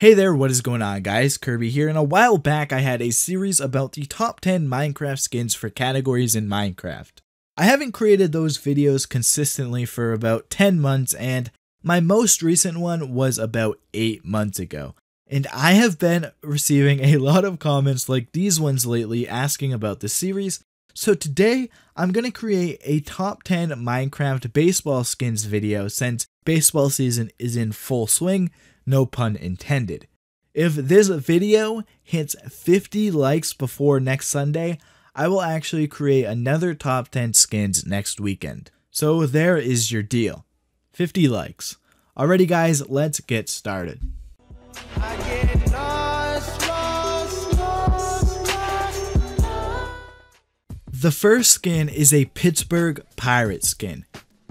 Hey there, what is going on guys? Kirby here, and a while back I had a series about the top 10 Minecraft skins for categories in Minecraft. I haven't created those videos consistently for about 10 months, and my most recent one was about 8 months ago. And I have been receiving a lot of comments like these ones lately asking about the series, so today I'm going to create a top 10 Minecraft baseball skins video since baseball season is in full swing. No pun intended. If this video hits 50 likes before next Sunday, I will actually create another top 10 skins next weekend. So there is your deal. 50 likes. Alrighty guys, let's get started. The first skin is a Pittsburgh Pirate skin.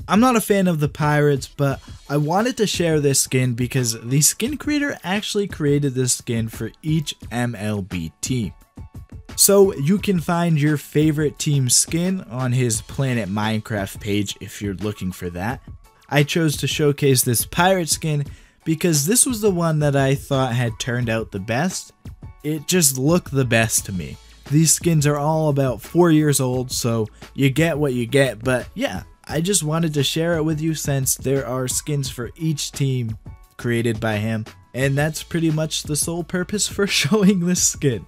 I'm not a fan of the Pirates, but I wanted to share this skin because the skin creator actually created this skin for each MLB team. So you can find your favorite team's skin on his Planet Minecraft page if you're looking for that. I chose to showcase this pirate skin because this was the one that I thought had turned out the best. It just looked the best to me. These skins are all about 4 years old, so you get what you get, but yeah. I just wanted to share it with you since there are skins for each team created by him, and that's pretty much the sole purpose for showing this skin.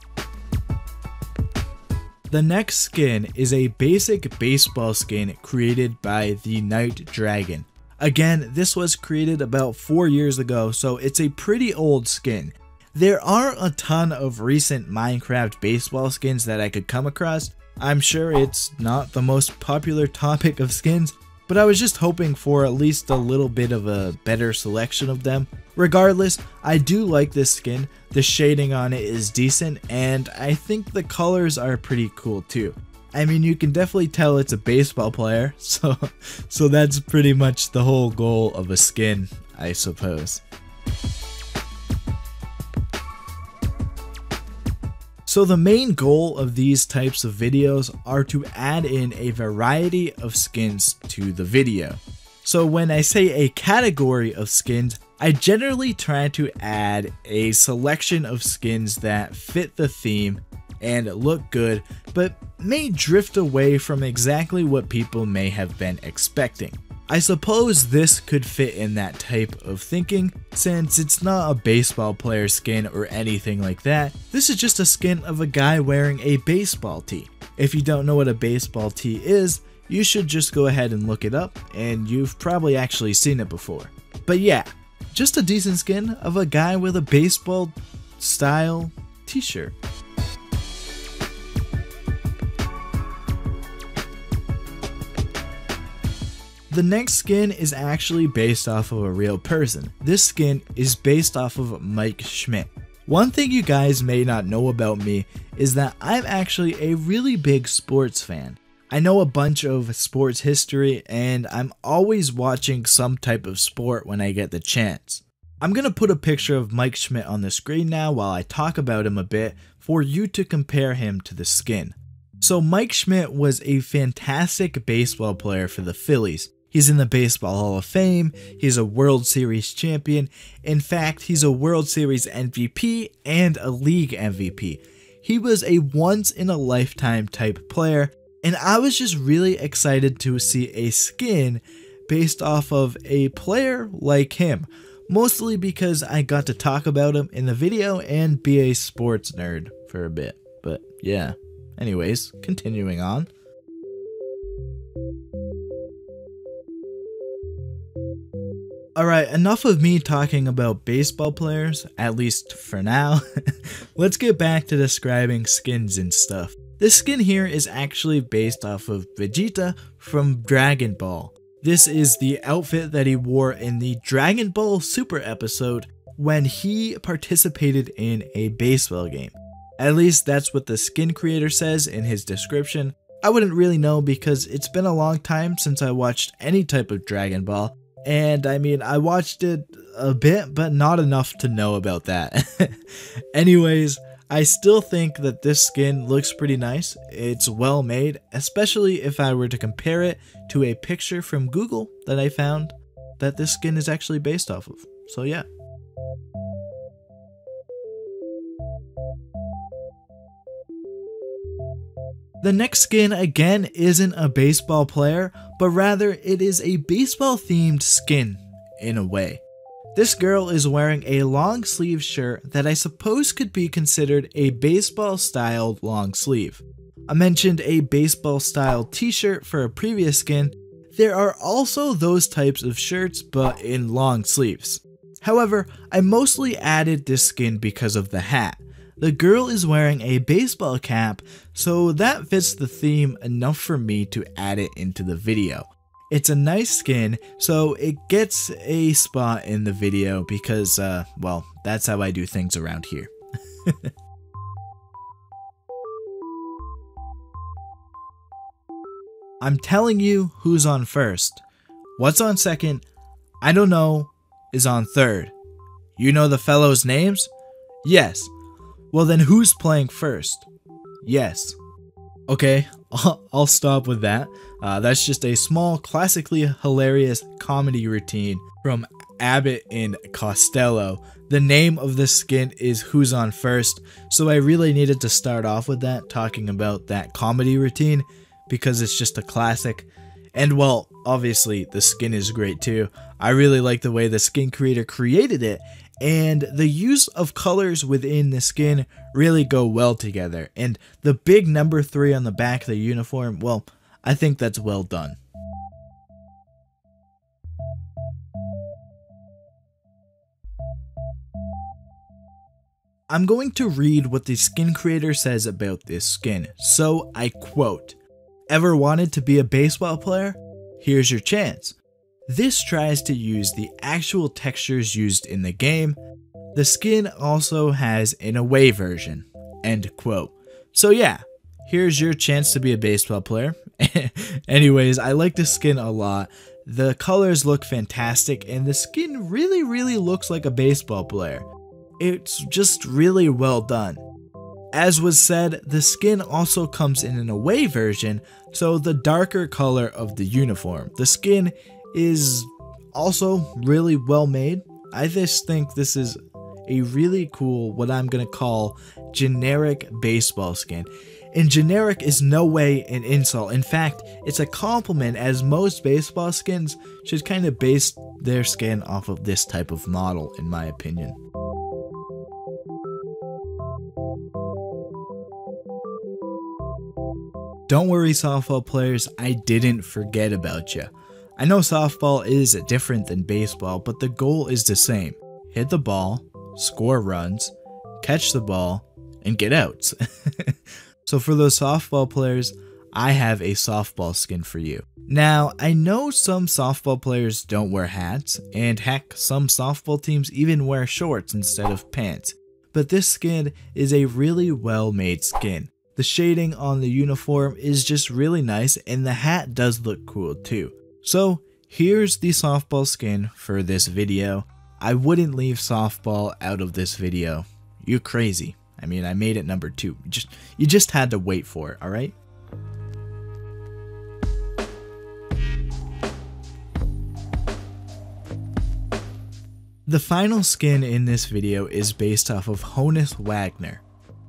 The next skin is a basic baseball skin created by the Night Dragon. Again, this was created about 4 years ago, so it's a pretty old skin. There are a ton of recent Minecraft baseball skins that I could come across. I'm sure it's not the most popular topic of skins, but I was just hoping for at least a little bit of a better selection of them. Regardless, I do like this skin. The shading on it is decent, and I think the colors are pretty cool too. I mean, you can definitely tell it's a baseball player, so that's pretty much the whole goal of a skin, I suppose. So the main goal of these types of videos are to add in a variety of skins to the video. So when I say a category of skins, I generally try to add a selection of skins that fit the theme and look good, but may drift away from exactly what people may have been expecting. I suppose this could fit in that type of thinking, since it's not a baseball player skin or anything like that. This is just a skin of a guy wearing a baseball tee. If you don't know what a baseball tee is, you should just go ahead and look it up, and you've probably actually seen it before. But yeah, just a decent skin of a guy with a baseball style t-shirt. The next skin is actually based off of a real person. This skin is based off of Mike Schmidt. One thing you guys may not know about me is that I'm actually a really big sports fan. I know a bunch of sports history, and I'm always watching some type of sport when I get the chance. I'm gonna put a picture of Mike Schmidt on the screen now while I talk about him a bit for you to compare him to the skin. So Mike Schmidt was a fantastic baseball player for the Phillies. He's in the Baseball Hall of Fame, he's a World Series champion, in fact he's a World Series MVP and a League MVP. He was a once-in-a-lifetime type player, and I was just really excited to see a skin based off of a player like him, mostly because I got to talk about him in the video and be a sports nerd for a bit, but yeah. Anyways, continuing on. Alright, enough of me talking about baseball players, at least for now. Let's get back to describing skins and stuff. This skin here is actually based off of Vegeta from Dragon Ball. This is the outfit that he wore in the Dragon Ball Super episode when he participated in a baseball game. At least that's what the skin creator says in his description. I wouldn't really know because it's been a long time since I watched any type of Dragon Ball. And I mean, I watched it a bit, but not enough to know about that. Anyways, I still think that this skin looks pretty nice. It's well made, especially if I were to compare it to a picture from Google that I found that this skin is actually based off of. So yeah. The next skin again isn't a baseball player, but rather it is a baseball themed skin in a way. This girl is wearing a long sleeve shirt that I suppose could be considered a baseball styled long sleeve. I mentioned a baseball style t-shirt for a previous skin. There are also those types of shirts but in long sleeves. However, I mostly added this skin because of the hat. The girl is wearing a baseball cap, so that fits the theme enough for me to add it into the video. It's a nice skin, so it gets a spot in the video because, well, that's how I do things around here. I'm telling you who's on first. What's on second, I don't know, is on third. You know the fellows' names? Yes. Well then who's playing first? Yes. Okay, I'll stop with that. That's just a small, classically hilarious comedy routine from Abbott and Costello. The name of this skin is Who's on First, so I really needed to start off with that, talking about that comedy routine, because it's just a classic. And well, obviously the skin is great too. I really like the way the skin creator created it, and the use of colors within the skin really go well together. And the big number 3 on the back of the uniform, well, I think that's well done. I'm going to read what the skin creator says about this skin. So I quote, "Ever wanted to be a baseball player? Here's your chance. This tries to use the actual textures used in the game. The skin also has an away version." End quote. So yeah, here's your chance to be a baseball player. Anyways, I like the skin a lot. The colors look fantastic and the skin really looks like a baseball player. It's just really well done. As was said, the skin also comes in an away version, so the darker color of the uniform. The skin is also really well made. I just think this is a really cool, what I'm gonna call, generic baseball skin. And generic is no way an insult. In fact, it's a compliment, as most baseball skins should kind of base their skin off of this type of model, in my opinion. Don't worry, softball players, I didn't forget about you. I know softball is different than baseball, but the goal is the same. Hit the ball, score runs, catch the ball, and get outs. So for those softball players, I have a softball skin for you. Now, I know some softball players don't wear hats, and heck, some softball teams even wear shorts instead of pants. But this skin is a really well made skin. The shading on the uniform is just really nice, and the hat does look cool too. So here's the softball skin for this video. I wouldn't leave softball out of this video. You crazy. I mean, I made it number 2. You just had to wait for it, alright? The final skin in this video is based off of Honus Wagner.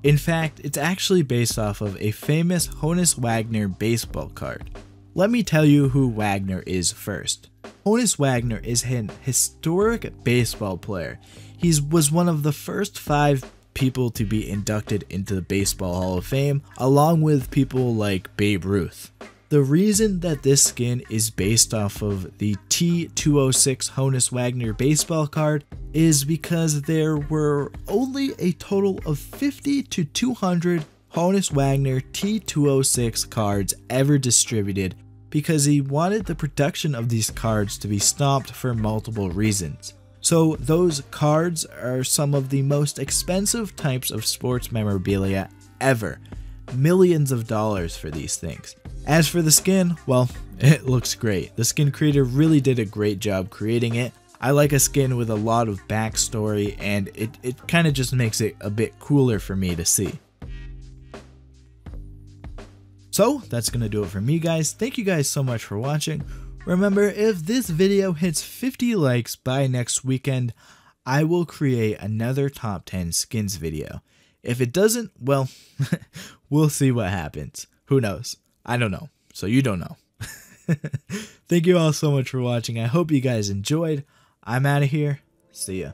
In fact, it's actually based off of a famous Honus Wagner baseball card. Let me tell you who Wagner is first. Honus Wagner is an historic baseball player. He was one of the first 5 people to be inducted into the Baseball Hall of Fame, along with people like Babe Ruth. The reason that this skin is based off of the T206 Honus Wagner baseball card is because there were only a total of 50 to 200 Honus Wagner T206 cards ever distributed, because he wanted the production of these cards to be stopped for multiple reasons. So those cards are some of the most expensive types of sports memorabilia ever. Millions of dollars for these things. As for the skin, well, it looks great. The skin creator really did a great job creating it. I like a skin with a lot of backstory, and it kind of just makes it a bit cooler for me to see. So that's gonna do it for me, guys. Thank you guys so much for watching. Remember, if this video hits 50 likes by next weekend, I will create another top 10 skins video. If it doesn't, well, we'll see what happens. Who knows? I don't know. So you don't know. Thank you all so much for watching. I hope you guys enjoyed. I'm out of here. See ya.